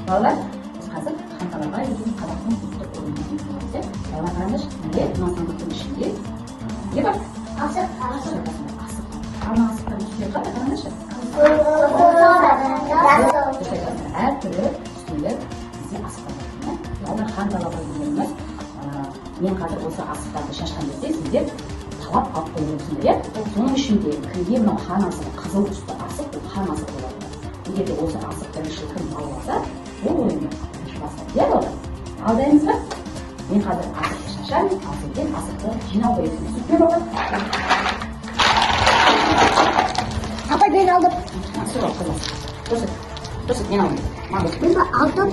Балалар, біз қазір қанталарға деген қазақтың ұлттық ойынын өткіземіз. Балалар қараңызшы, міне мына сандықтың ішінде не бар? Асық. Ана асықтың үстінде қандай қараңызшы? Әртүрлі үстінде бізде асықтар бар. Балалар қанталарға дегеніміз, мен қазір осы асықтарды шашқан кезде сіздер талап алып қойыңыздар, иә? Соның ішінде кімге мынау хан асығы, қызыл түсті асық, ол хан асығы болады. Егер де осы асық бірінші кім алып алса, ол ойынды бірінші бастайды, иә балалар? Алдаймыз ба? Мен қазір асықты шашамын, ал сіздер асықты жинау керексіз. Түсінікті балалар? Апай мен алдым. Сіз ал, қызым. Көрсет, мен алдым. Мен алдым.